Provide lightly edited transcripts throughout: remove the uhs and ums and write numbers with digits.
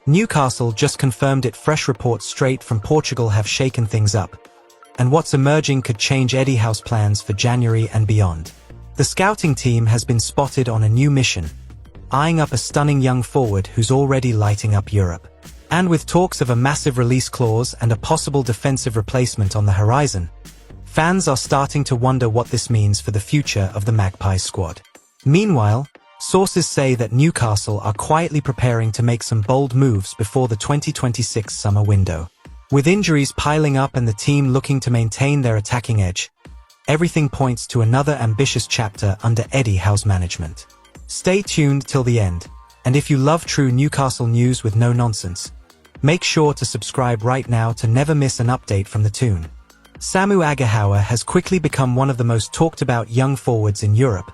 Newcastle just confirmed it. Fresh reports straight from Portugal have shaken things up, and what's emerging could change Eddie Howe's plans for January and beyond. The scouting team has been spotted on a new mission, eyeing up a stunning young forward who's already lighting up Europe. And with talks of a massive release clause and a possible defensive replacement on the horizon, fans are starting to wonder what this means for the future of the Magpies squad. Meanwhile, sources say that Newcastle are quietly preparing to make some bold moves before the 2026 summer window. With injuries piling up and the team looking to maintain their attacking edge, everything points to another ambitious chapter under Eddie Howe's management. Stay tuned till the end, and if you love true Newcastle news with no nonsense, make sure to subscribe right now to never miss an update from the Toon. Samu Aghahowa has quickly become one of the most talked about young forwards in Europe,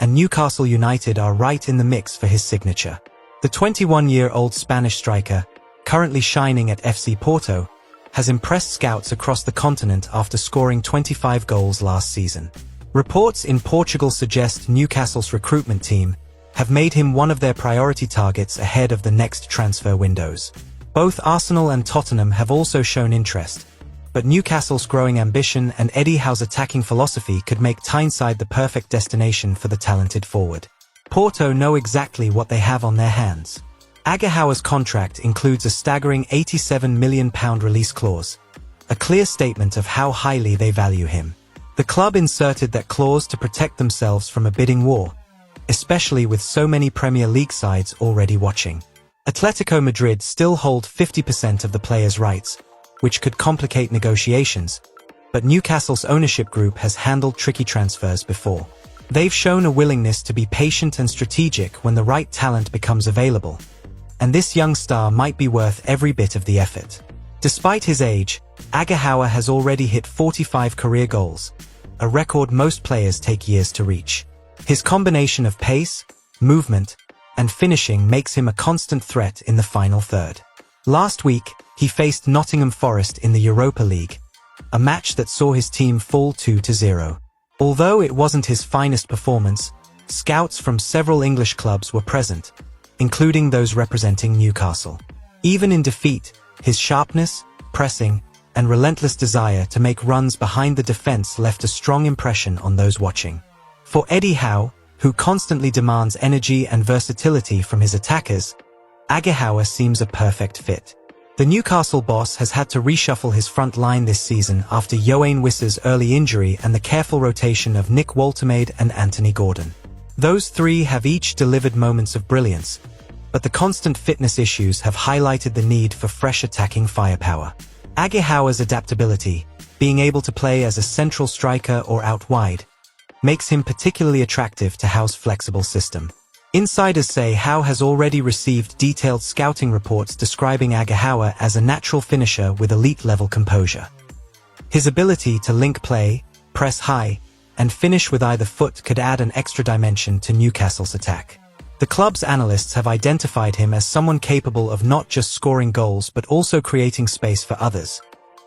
and Newcastle United are right in the mix for his signature. The 21-year-old Spanish striker, currently shining at FC Porto, has impressed scouts across the continent after scoring 25 goals last season. Reports in Portugal suggest Newcastle's recruitment team have made him one of their priority targets ahead of the next transfer windows. Both Arsenal and Tottenham have also shown interest, but Newcastle's growing ambition and Eddie Howe's attacking philosophy could make Tyneside the perfect destination for the talented forward. Porto know exactly what they have on their hands. Aghahowa's contract includes a staggering £87 million release clause, a clear statement of how highly they value him. The club inserted that clause to protect themselves from a bidding war, especially with so many Premier League sides already watching. Atletico Madrid still hold 50% of the player's rights, which could complicate negotiations, but Newcastle's ownership group has handled tricky transfers before. They've shown a willingness to be patient and strategic when the right talent becomes available, and this young star might be worth every bit of the effort. Despite his age, Aghahowa has already hit 45 career goals, a record most players take years to reach. His combination of pace, movement, and finishing makes him a constant threat in the final third. Last week, he faced Nottingham Forest in the Europa League, a match that saw his team fall 2-0. Although it wasn't his finest performance, scouts from several English clubs were present, including those representing Newcastle. Even in defeat, his sharpness, pressing, and relentless desire to make runs behind the defense left a strong impression on those watching. For Eddie Howe, who constantly demands energy and versatility from his attackers, Aghahowa seems a perfect fit. The Newcastle boss has had to reshuffle his front line this season after Yoane Wissa's early injury and the careful rotation of Nick Woltemade and Anthony Gordon. Those three have each delivered moments of brilliance, but the constant fitness issues have highlighted the need for fresh attacking firepower. Aghahowa's adaptability, being able to play as a central striker or out wide, makes him particularly attractive to Howe's flexible system. Insiders say Howe has already received detailed scouting reports describing Aghahowa as a natural finisher with elite-level composure. His ability to link play, press high, and finish with either foot could add an extra dimension to Newcastle's attack. The club's analysts have identified him as someone capable of not just scoring goals but also creating space for others,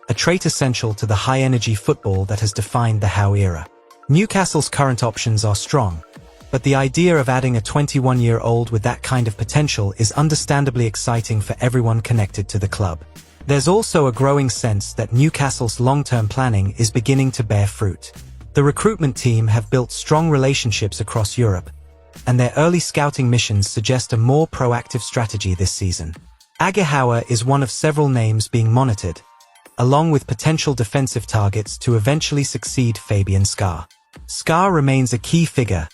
a trait essential to the high-energy football that has defined the Howe era. Newcastle's current options are strong, but the idea of adding a 21-year-old with that kind of potential is understandably exciting for everyone connected to the club. There's also a growing sense that Newcastle's long-term planning is beginning to bear fruit. The recruitment team have built strong relationships across Europe, and their early scouting missions suggest a more proactive strategy this season. Aghahowa is one of several names being monitored, along with potential defensive targets to eventually succeed Fabian Schär. Schär remains a key figure,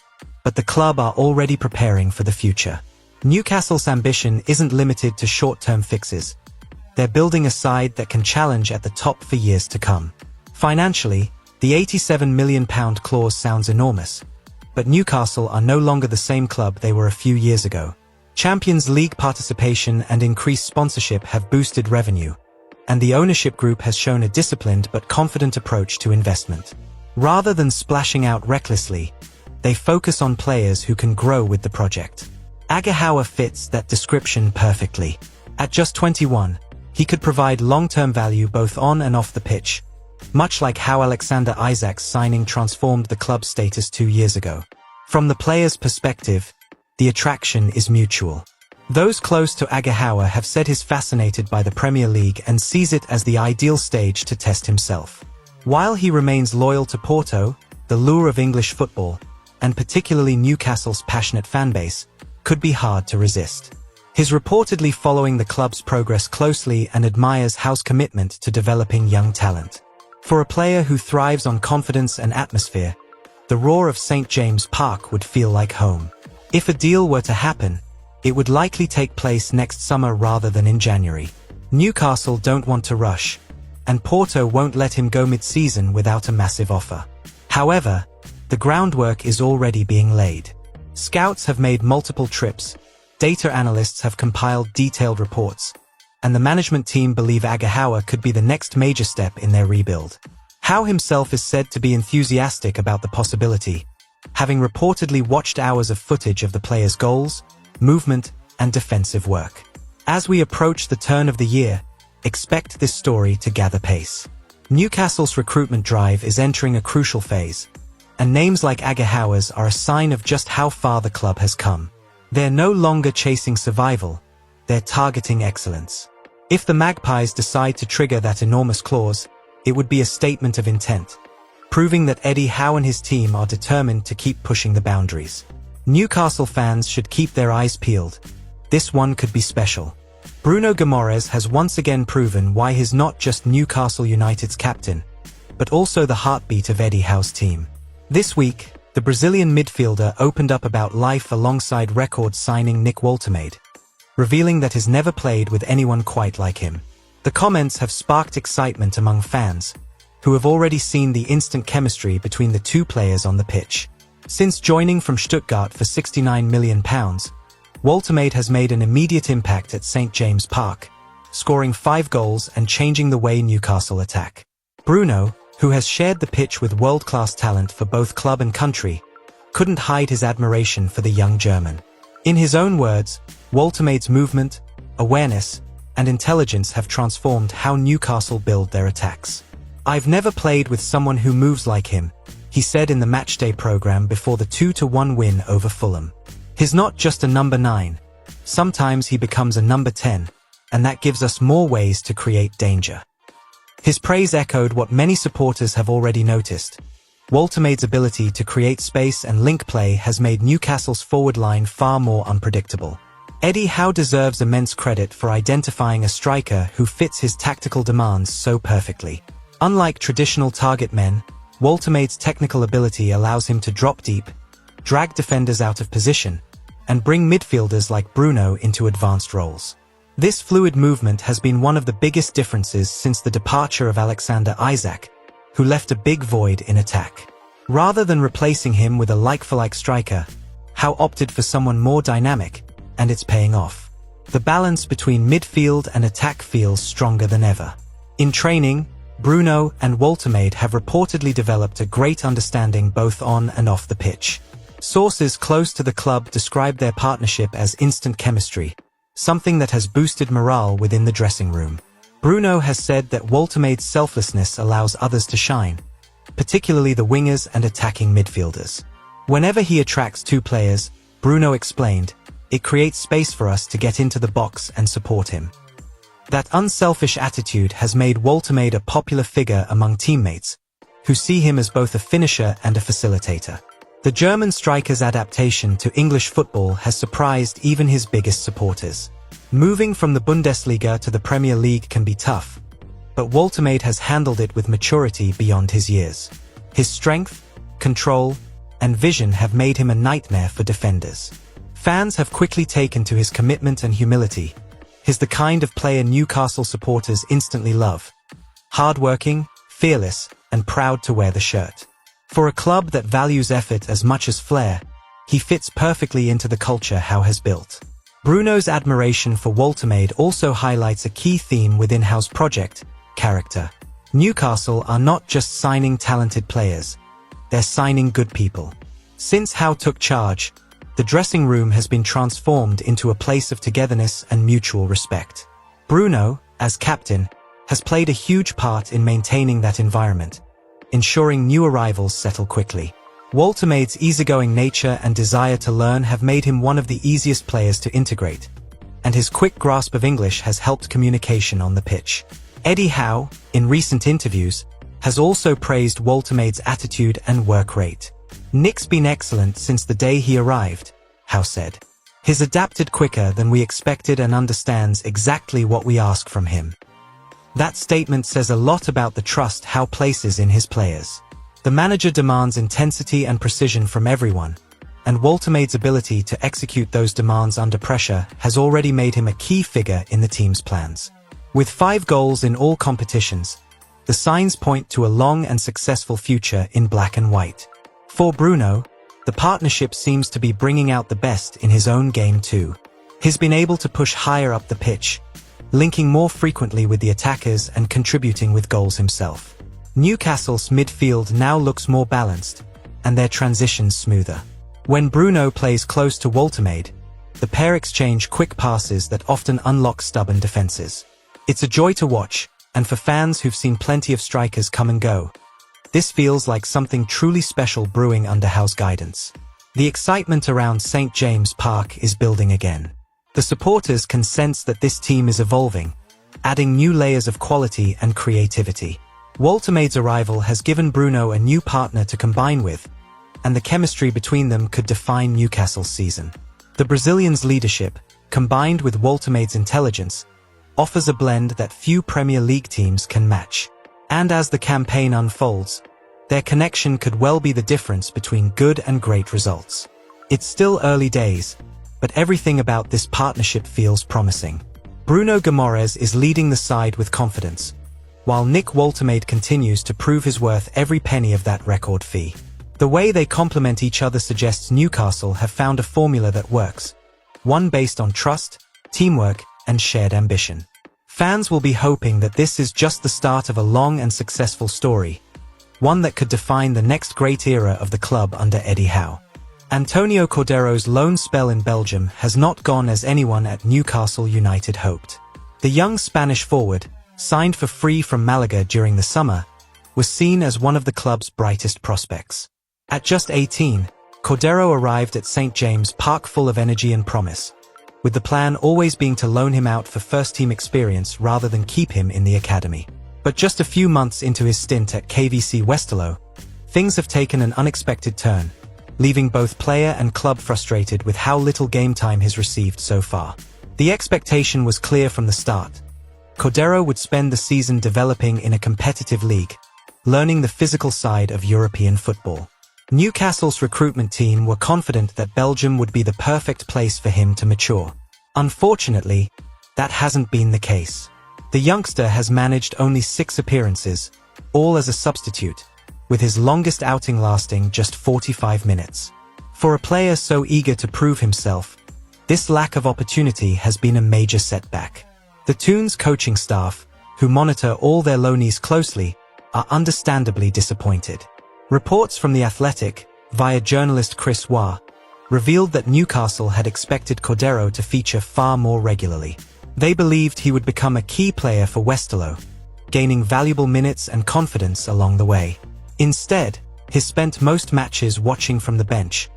but the club are already preparing for the future. Newcastle's ambition isn't limited to short-term fixes. They're building a side that can challenge at the top for years to come. Financially, the £87 million clause sounds enormous, but Newcastle are no longer the same club they were a few years ago. Champions League participation and increased sponsorship have boosted revenue, and the ownership group has shown a disciplined but confident approach to investment. Rather than splashing out recklessly, they focus on players who can grow with the project. Aghahowa fits that description perfectly. At just 21, he could provide long-term value both on and off the pitch, much like how Alexander Isak's signing transformed the club's status 2 years ago. From the player's perspective, the attraction is mutual. Those close to Agahawa have said he's fascinated by the Premier League and sees it as the ideal stage to test himself. While he remains loyal to Porto, the lure of English football, and particularly Newcastle's passionate fanbase, could be hard to resist. He's reportedly following the club's progress closely and admires Howe's commitment to developing young talent. For a player who thrives on confidence and atmosphere, the roar of St. James Park would feel like home. If a deal were to happen, it would likely take place next summer rather than in January. Newcastle don't want to rush, and Porto won't let him go mid-season without a massive offer. However, the groundwork is already being laid. Scouts have made multiple trips, data analysts have compiled detailed reports, and the management team believe Agahawa could be the next major step in their rebuild. Howe himself is said to be enthusiastic about the possibility, having reportedly watched hours of footage of the player's goals, movement, and defensive work. As we approach the turn of the year, expect this story to gather pace. Newcastle's recruitment drive is entering a crucial phase, and names like Agahawa's are a sign of just how far the club has come. They're no longer chasing survival, they're targeting excellence. If the Magpies decide to trigger that enormous clause, it would be a statement of intent, proving that Eddie Howe and his team are determined to keep pushing the boundaries. Newcastle fans should keep their eyes peeled. This one could be special. Bruno Guimaraes has once again proven why he's not just Newcastle United's captain, but also the heartbeat of Eddie Howe's team. This week, the Brazilian midfielder opened up about life alongside record signing Nick Woltemade, revealing that he's never played with anyone quite like him. The comments have sparked excitement among fans, who have already seen the instant chemistry between the two players on the pitch. Since joining from Stuttgart for £69 million, Woltemade has made an immediate impact at St. James Park, scoring 5 goals and changing the way Newcastle attack. Bruno, who has shared the pitch with world-class talent for both club and country, couldn't hide his admiration for the young German. In his own words, Woltemade's movement, awareness, and intelligence have transformed how Newcastle build their attacks. "I've never played with someone who moves like him," he said in the matchday program before the 2-1 win over Fulham. "He's not just a number 9. Sometimes he becomes a number 10, and that gives us more ways to create danger." His praise echoed what many supporters have already noticed. Woltemade's ability to create space and link play has made Newcastle's forward line far more unpredictable. Eddie Howe deserves immense credit for identifying a striker who fits his tactical demands so perfectly. Unlike traditional target men, Woltemade's technical ability allows him to drop deep, drag defenders out of position, and bring midfielders like Bruno into advanced roles. This fluid movement has been one of the biggest differences since the departure of Alexander Isak, who left a big void in attack. Rather than replacing him with a like-for-like striker, Howe opted for someone more dynamic, and it's paying off. The balance between midfield and attack feels stronger than ever. In training, Bruno and Woltemade have reportedly developed a great understanding both on and off the pitch. Sources close to the club describe their partnership as instant chemistry, something that has boosted morale within the dressing room. Bruno has said that Woltemade's selflessness allows others to shine, particularly the wingers and attacking midfielders. "Whenever he attracts 2 players," Bruno explained, "it creates space for us to get into the box and support him." That unselfish attitude has made Woltemade a popular figure among teammates, who see him as both a finisher and a facilitator. The German striker's adaptation to English football has surprised even his biggest supporters. Moving from the Bundesliga to the Premier League can be tough, but Woltemade has handled it with maturity beyond his years. His strength, control, and vision have made him a nightmare for defenders. Fans have quickly taken to his commitment and humility. He's the kind of player Newcastle supporters instantly love. Hardworking, fearless, and proud to wear the shirt. For a club that values effort as much as flair, he fits perfectly into the culture Howe has built. Bruno's admiration for Woltemade also highlights a key theme within Howe's project: character. Newcastle are not just signing talented players, they're signing good people. Since Howe took charge, the dressing room has been transformed into a place of togetherness and mutual respect. Bruno, as captain, has played a huge part in maintaining that environment, ensuring new arrivals settle quickly. Woltemade's easygoing nature and desire to learn have made him one of the easiest players to integrate, and his quick grasp of English has helped communication on the pitch. Eddie Howe, in recent interviews, has also praised Woltemade's attitude and work rate. "Nick's been excellent since the day he arrived," Howe said. "He's adapted quicker than we expected and understands exactly what we ask from him." That statement says a lot about the trust Howe places in his players. The manager demands intensity and precision from everyone, and Woltemade's ability to execute those demands under pressure has already made him a key figure in the team's plans. With 5 goals in all competitions, the signs point to a long and successful future in black and white. For Bruno, the partnership seems to be bringing out the best in his own game too. He's been able to push higher up the pitch, linking more frequently with the attackers and contributing with goals himself. Newcastle's midfield now looks more balanced, and their transitions smoother. When Bruno plays close to Woltemade, the pair exchange quick passes that often unlock stubborn defenses. It's a joy to watch, and for fans who've seen plenty of strikers come and go, this feels like something truly special brewing under Howe's guidance. The excitement around St. James Park is building again. The supporters can sense that this team is evolving, adding new layers of quality and creativity. Woltemade's arrival has given Bruno a new partner to combine with, and the chemistry between them could define Newcastle's season. The Brazilian's leadership, combined with Woltemade's intelligence, offers a blend that few Premier League teams can match. And as the campaign unfolds, their connection could well be the difference between good and great results. It's still early days, but everything about this partnership feels promising. Bruno Guimaraes is leading the side with confidence, while Nick Woltemade continues to prove his worth every penny of that record fee. The way they complement each other suggests Newcastle have found a formula that works, one based on trust, teamwork, and shared ambition. Fans will be hoping that this is just the start of a long and successful story, one that could define the next great era of the club under Eddie Howe. Antonio Cordero's loan spell in Belgium has not gone as anyone at Newcastle United hoped. The young Spanish forward, signed for free from Malaga during the summer, was seen as one of the club's brightest prospects. At just 18, Cordero arrived at St. James Park full of energy and promise, with the plan always being to loan him out for first-team experience rather than keep him in the academy. But just a few months into his stint at KVC Westerlo, things have taken an unexpected turn, leaving both player and club frustrated with how little game time he's received so far. The expectation was clear from the start. Cordero would spend the season developing in a competitive league, learning the physical side of European football. Newcastle's recruitment team were confident that Belgium would be the perfect place for him to mature. Unfortunately, that hasn't been the case. The youngster has managed only 6 appearances, all as a substitute, with his longest outing lasting just 45 minutes. For a player so eager to prove himself, this lack of opportunity has been a major setback. The Toon's coaching staff, who monitor all their loanees closely, are understandably disappointed. Reports from The Athletic, via journalist Chris Waugh, revealed that Newcastle had expected Cordero to feature far more regularly. They believed he would become a key player for Westerlo, gaining valuable minutes and confidence along the way. Instead, he spent most matches watching from the bench,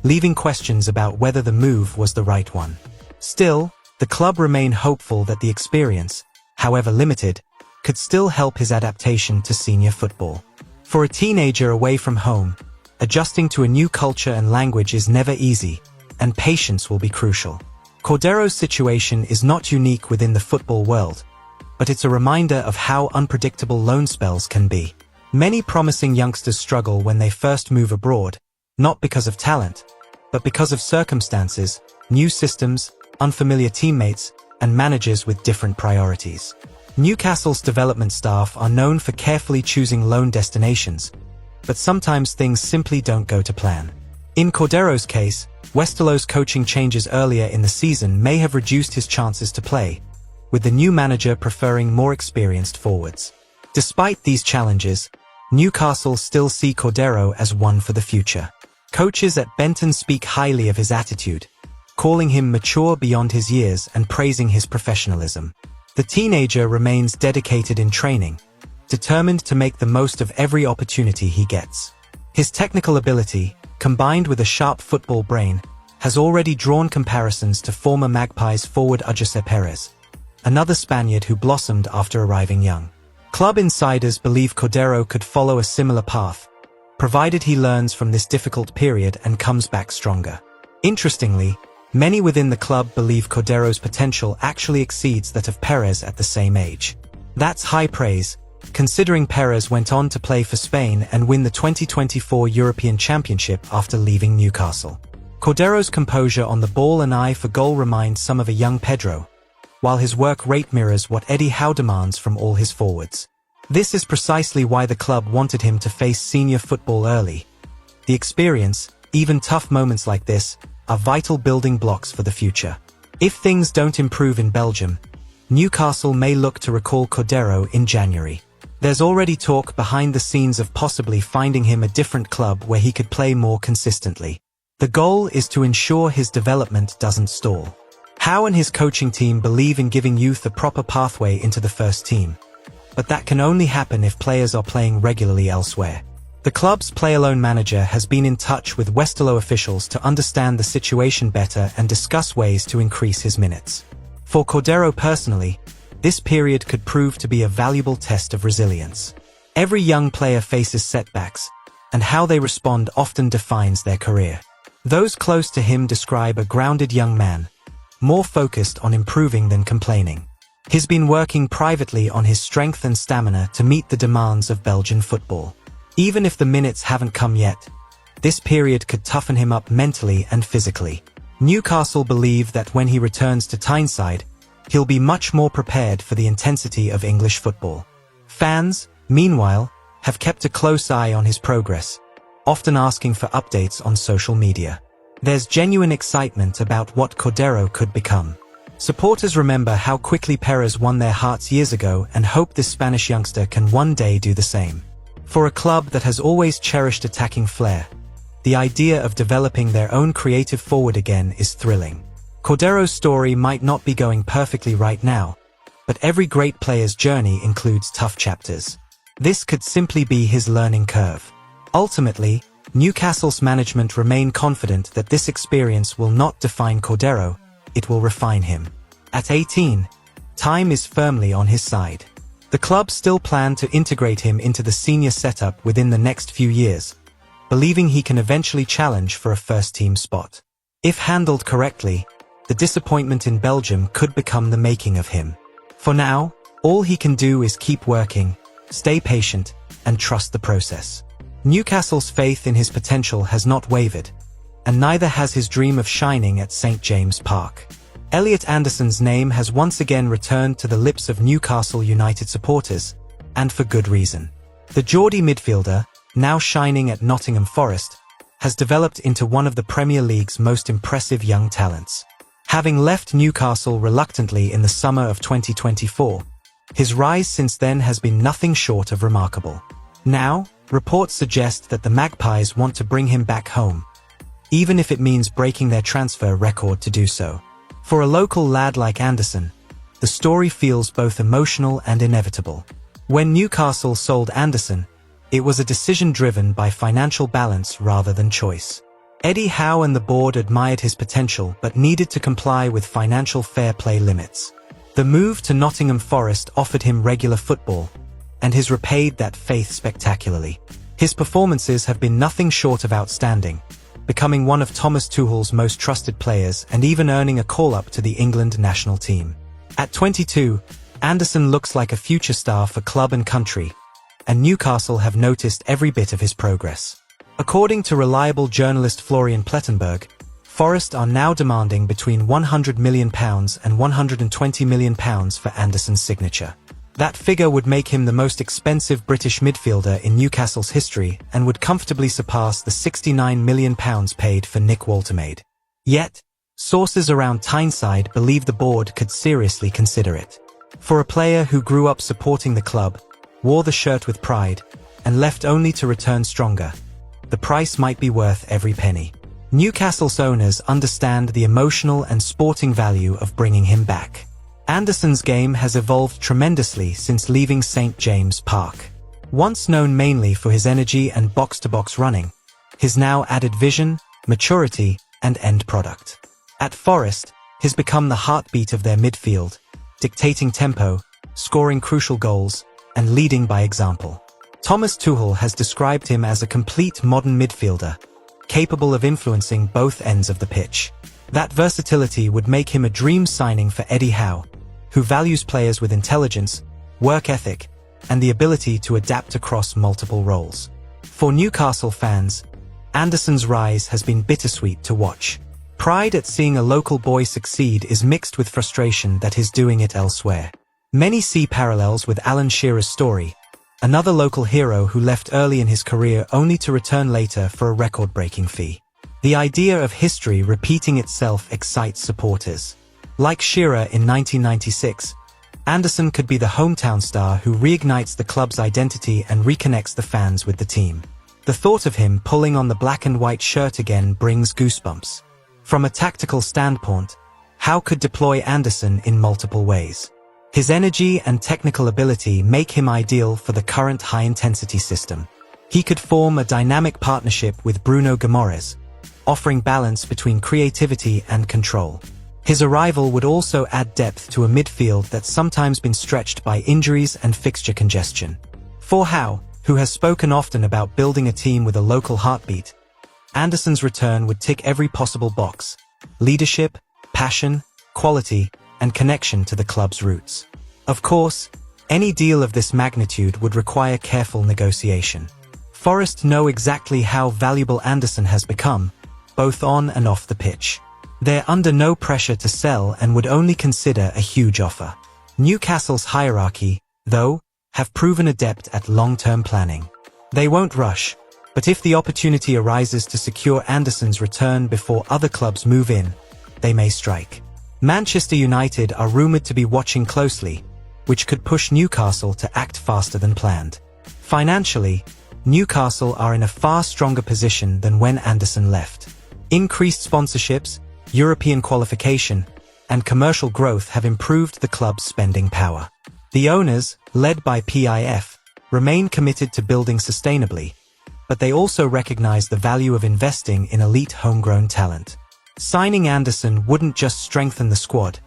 leaving questions about whether the move was the right one. Still, the club remain hopeful that the experience, however limited, could still help his adaptation to senior football. For a teenager away from home, adjusting to a new culture and language is never easy, and patience will be crucial. Cordero's situation is not unique within the football world, but it's a reminder of how unpredictable loan spells can be. Many promising youngsters struggle when they first move abroad, not because of talent, but because of circumstances, new systems, unfamiliar teammates, and managers with different priorities. Newcastle's development staff are known for carefully choosing loan destinations, but sometimes things simply don't go to plan. In Cordero's case, Westerlo's coaching changes earlier in the season may have reduced his chances to play, with the new manager preferring more experienced forwards. Despite these challenges, Newcastle still see Cordero as one for the future. Coaches at Benton speak highly of his attitude, calling him mature beyond his years and praising his professionalism. The teenager remains dedicated in training, determined to make the most of every opportunity he gets. His technical ability, combined with a sharp football brain, has already drawn comparisons to former Magpies forward Jose Perez, another Spaniard who blossomed after arriving young. Club insiders believe Cordero could follow a similar path, provided he learns from this difficult period and comes back stronger. Interestingly, many within the club believe Cordero's potential actually exceeds that of Perez at the same age. That's high praise, considering Perez went on to play for Spain and win the 2024 European Championship after leaving Newcastle. Cordero's composure on the ball and eye for goal remind some of a young Pedro, while his work rate mirrors what Eddie Howe demands from all his forwards. This is precisely why the club wanted him to face senior football early. The experience, even tough moments like this, are vital building blocks for the future. If things don't improve in Belgium, Newcastle may look to recall Cordero in January. There's already talk behind the scenes of possibly finding him a different club where he could play more consistently. The goal is to ensure his development doesn't stall. Howe and his coaching team believe in giving youth a proper pathway into the first team. But that can only happen if players are playing regularly elsewhere. The club's play-alone manager has been in touch with Westerlo officials to understand the situation better and discuss ways to increase his minutes. For Cordero personally, this period could prove to be a valuable test of resilience. Every young player faces setbacks, and how they respond often defines their career. Those close to him describe a grounded young man, more focused on improving than complaining. He's been working privately on his strength and stamina to meet the demands of Belgian football. Even if the minutes haven't come yet, this period could toughen him up mentally and physically. Newcastle believe that when he returns to Tyneside, he'll be much more prepared for the intensity of English football. Fans, meanwhile, have kept a close eye on his progress, often asking for updates on social media. There's genuine excitement about what Cordero could become. Supporters remember how quickly Perez won their hearts years ago and hope this Spanish youngster can one day do the same. For a club that has always cherished attacking flair, the idea of developing their own creative forward again is thrilling. Cordero's story might not be going perfectly right now, but every great player's journey includes tough chapters. This could simply be his learning curve. Ultimately, Newcastle's management remain confident that this experience will not define Cordero, it will refine him. At 18, time is firmly on his side. The club still plan to integrate him into the senior setup within the next few years, believing he can eventually challenge for a first-team spot. If handled correctly, the disappointment in Belgium could become the making of him. For now, all he can do is keep working, stay patient, and trust the process. Newcastle's faith in his potential has not wavered, and neither has his dream of shining at St. James Park. Elliot Anderson's name has once again returned to the lips of Newcastle United supporters, and for good reason. The Geordie midfielder, now shining at Nottingham Forest, has developed into one of the Premier League's most impressive young talents. Having left Newcastle reluctantly in the summer of 2024, his rise since then has been nothing short of remarkable. Now, reports suggest that the Magpies want to bring him back home, even if it means breaking their transfer record to do so. For a local lad like Anderson, the story feels both emotional and inevitable. When Newcastle sold Anderson, it was a decision driven by financial balance rather than choice. Eddie Howe and the board admired his potential but needed to comply with financial fair play limits. The move to Nottingham Forest offered him regular football, and has repaid that faith spectacularly. His performances have been nothing short of outstanding, becoming one of Thomas Tuchel's most trusted players and even earning a call-up to the England national team. At 22, Anderson looks like a future star for club and country, and Newcastle have noticed every bit of his progress. According to reliable journalist Florian Plettenberg, Forest are now demanding between £100 million and £120 million for Anderson's signature. That figure would make him the most expensive British midfielder in Newcastle's history and would comfortably surpass the £69 million paid for Nick Woltemade. Yet, sources around Tyneside believe the board could seriously consider it. For a player who grew up supporting the club, wore the shirt with pride, and left only to return stronger, the price might be worth every penny. Newcastle's owners understand the emotional and sporting value of bringing him back. Anderson's game has evolved tremendously since leaving St. James Park. Once known mainly for his energy and box-to-box running, his now added vision, maturity, and end product. At Forest, he's become the heartbeat of their midfield, dictating tempo, scoring crucial goals, and leading by example. Thomas Tuchel has described him as a complete modern midfielder, capable of influencing both ends of the pitch. That versatility would make him a dream signing for Eddie Howe, who values players with intelligence, work ethic, and the ability to adapt across multiple roles. For Newcastle fans, Anderson's rise has been bittersweet to watch. Pride at seeing a local boy succeed is mixed with frustration that he's doing it elsewhere. Many see parallels with Alan Shearer's story, another local hero who left early in his career only to return later for a record-breaking fee. The idea of history repeating itself excites supporters. Like Shearer in 1996, Anderson could be the hometown star who reignites the club's identity and reconnects the fans with the team. The thought of him pulling on the black and white shirt again brings goosebumps. From a tactical standpoint, Howe could deploy Anderson in multiple ways. His energy and technical ability make him ideal for the current high-intensity system. He could form a dynamic partnership with Bruno Guimaraes, offering balance between creativity and control. His arrival would also add depth to a midfield that's sometimes been stretched by injuries and fixture congestion. For Howe, who has spoken often about building a team with a local heartbeat, Anderson's return would tick every possible box: leadership, passion, quality, and connection to the club's roots. Of course, any deal of this magnitude would require careful negotiation. Forest know exactly how valuable Anderson has become, both on and off the pitch. They're under no pressure to sell and would only consider a huge offer. Newcastle's hierarchy, though, have proven adept at long-term planning. They won't rush, but if the opportunity arises to secure Anderson's return before other clubs move in, they may strike. Manchester United are rumoured to be watching closely, which could push Newcastle to act faster than planned. Financially, Newcastle are in a far stronger position than when Anderson left. Increased sponsorships, European qualification, and commercial growth have improved the club's spending power. The owners, led by PIF, remain committed to building sustainably, but they also recognize the value of investing in elite homegrown talent. Signing Anderson wouldn't just strengthen the squad,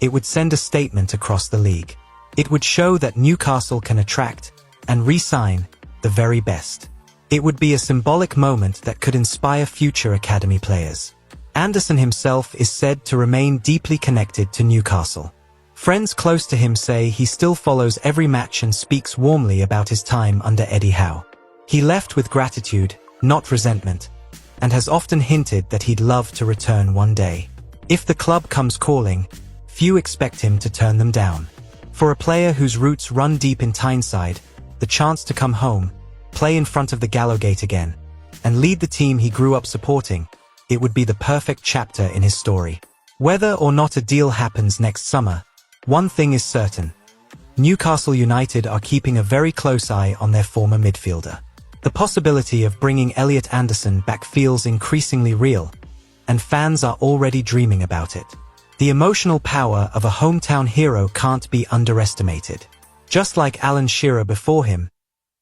it would send a statement across the league. It would show that Newcastle can attract and re-sign the very best. It would be a symbolic moment that could inspire future academy players. Anderson himself is said to remain deeply connected to Newcastle. Friends close to him say he still follows every match and speaks warmly about his time under Eddie Howe. He left with gratitude, not resentment, and has often hinted that he'd love to return one day. If the club comes calling, few expect him to turn them down. For a player whose roots run deep in Tyneside, the chance to come home, play in front of the Gallowgate again, and lead the team he grew up supporting, it would be the perfect chapter in his story. Whether or not a deal happens next summer, one thing is certain: Newcastle United are keeping a very close eye on their former midfielder. The possibility of bringing Elliot Anderson back feels increasingly real, and fans are already dreaming about it. The emotional power of a hometown hero can't be underestimated. Just like Alan Shearer before him,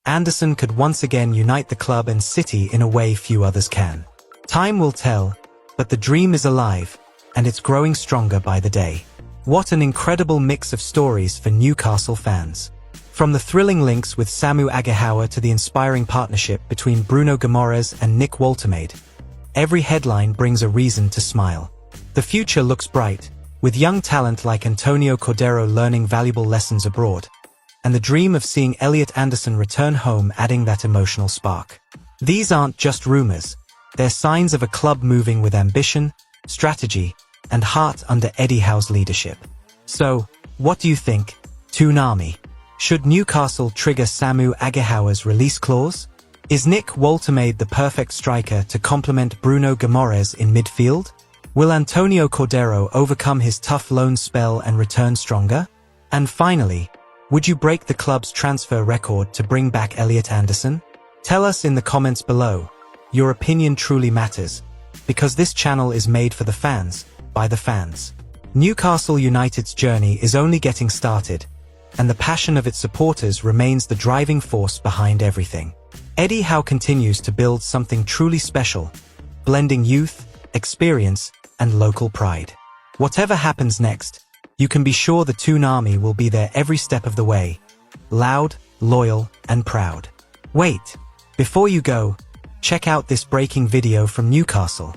Anderson could once again unite the club and city in a way few others can. Time will tell, but the dream is alive, and it's growing stronger by the day. What an incredible mix of stories for Newcastle fans. From the thrilling links with Samu Aghahowa to the inspiring partnership between Bruno Guimaraes and Nick Woltemade, every headline brings a reason to smile. The future looks bright, with young talent like Antonio Cordero learning valuable lessons abroad, and the dream of seeing Elliot Anderson return home adding that emotional spark. These aren't just rumors, they're signs of a club moving with ambition, strategy, and heart under Eddie Howe's leadership. So, what do you think, Toon Army? Should Newcastle trigger Samu Aghahowa's release clause? Is Nick Woltemade the perfect striker to complement Bruno Guimaraes in midfield? Will Antonio Cordero overcome his tough loan spell and return stronger? And finally, would you break the club's transfer record to bring back Elliot Anderson? Tell us in the comments below. Your opinion truly matters, because this channel is made for the fans, by the fans. Newcastle United's journey is only getting started, and the passion of its supporters remains the driving force behind everything. Eddie Howe continues to build something truly special, blending youth, experience, and local pride. Whatever happens next, you can be sure the Toon Army will be there every step of the way, loud, loyal, and proud. Wait, before you go, check out this breaking video from Newcastle.